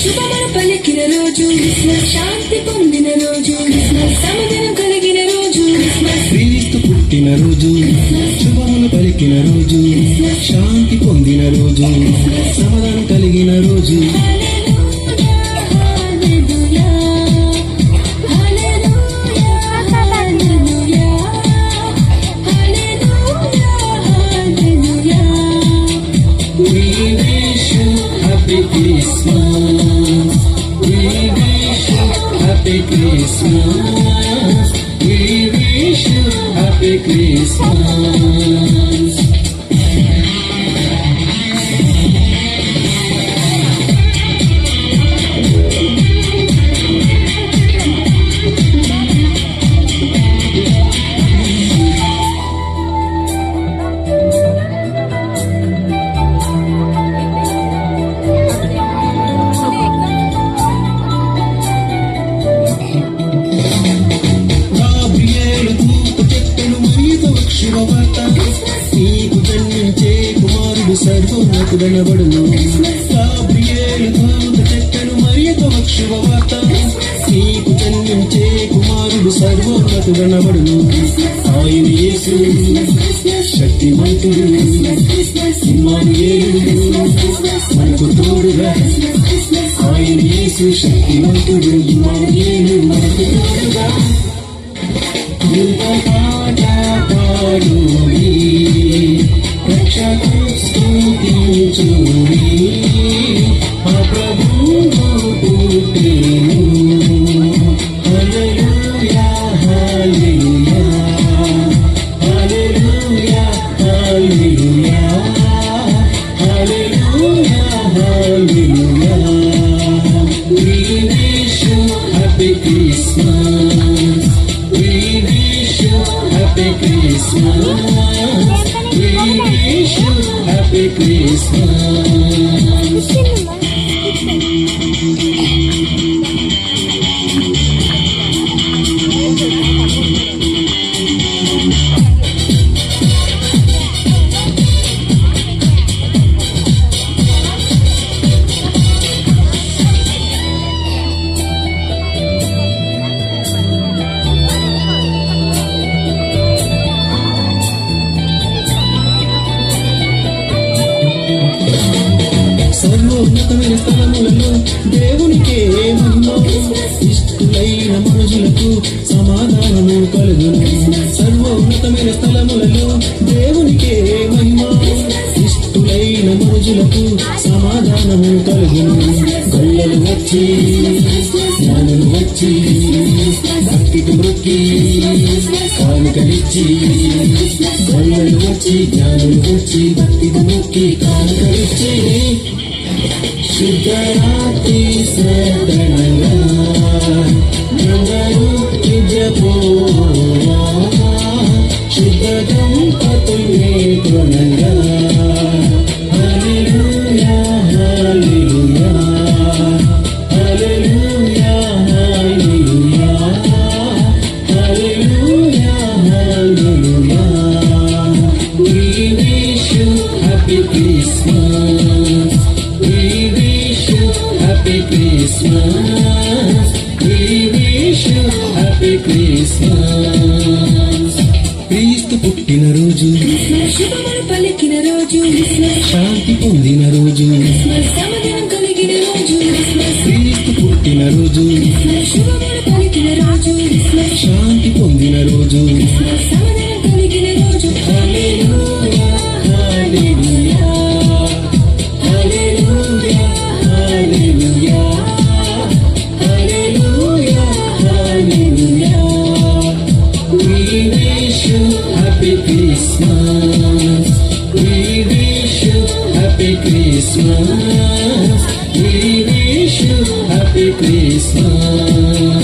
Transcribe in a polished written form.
శుభమును పలికిన రోజు క్రిస్మస్, శాంతి పొందిన రోజు క్రిస్మస్, సమాధానం కలిగిన రోజు క్రిస్మస్, క్రీస్తు పుట్టిన రోజు, శుభమును పలికిన రోజు, శాంతి పొందిన రోజు, సమాధానం కలిగిన రోజు. Christmas, we wish you happy Christmas. నీకు జన్మించే కుమారుడు సర్వోన్నతుడనబడును. గాబ్రియేలు దూత చెప్పెను మరియకు శుభవార్త, నీకు జన్మించే కుమారుడు సర్వోన్నతుడనబడును. ఆయన యేసు శక్తిమంతుడు, ఇమ్మానుయేలు మనకు తోడుగా. ఆయన యేసు శక్తిమంతుడు, ఇమ్మానుయేలు మనకు తోడుగా. రక్షకు స్తుతించుడి, ఆ ప్రభువు పుట్టెను. హల్లెలూయా హల్లెలూయా హల్లెలూయా హల్లెలూయా హల్లెలూయా హల్లెలూయా. We wish you happy Christmas. We wish you happy Christmas. We wish you happy Christmas. సర్వోన్నతమైన స్థలములలో దేవునికే మహిమ, ఇష్టులైన మనుషులకు సమాధానము కలుగును. సర్వోన్నతమైన స్థలములలో దేవునికే మహిమ, ఇష్టులైన మనుషులకు సమాధానము కలుగును. గొల్లలు వచ్చి జ్ఞానులు వచ్చి భక్తికి మృక్కి కానుకలిచ్చి, గొల్లలు వచ్చి జ్ఞానులు వచ్చి భక్తికి మృక్కి కానుకలిచ్చి, శుద్ధరాత్రి సదనంగా అందరూ నిజపోవా, శుద్ధ దంపతులే కొనంగా. హల్లెలూయా హల్లెలూయా హల్లెలూయా హల్లెలూయా హల్లెలూయా హల్లెలూయా. We wish you happy Christmas. We wish you happy Christmas. We wish you happy Christmas. క్రీస్తు పుట్టిన రోజు, శుభమును పలికిన రోజు క్రిస్మస్, శాంతి పొందిన రోజు, సమాధానం కలిగిన రోజు క్రిస్మస్, క్రీస్తు పుట్టిన రోజు, శుభమును పలికిన రోజు క్రిస్మస్, శాంతి పొందిన రోజు, సమాధానం కలిగిన రోజు. హల్లెలూయా హల్లెలూయా హల్లెలూయా హల్లెలూయా హల్లెలూయా హల్లెలూయా. We wish you happy Christmas. We wish you happy Christmas. We wish you happy Christmas.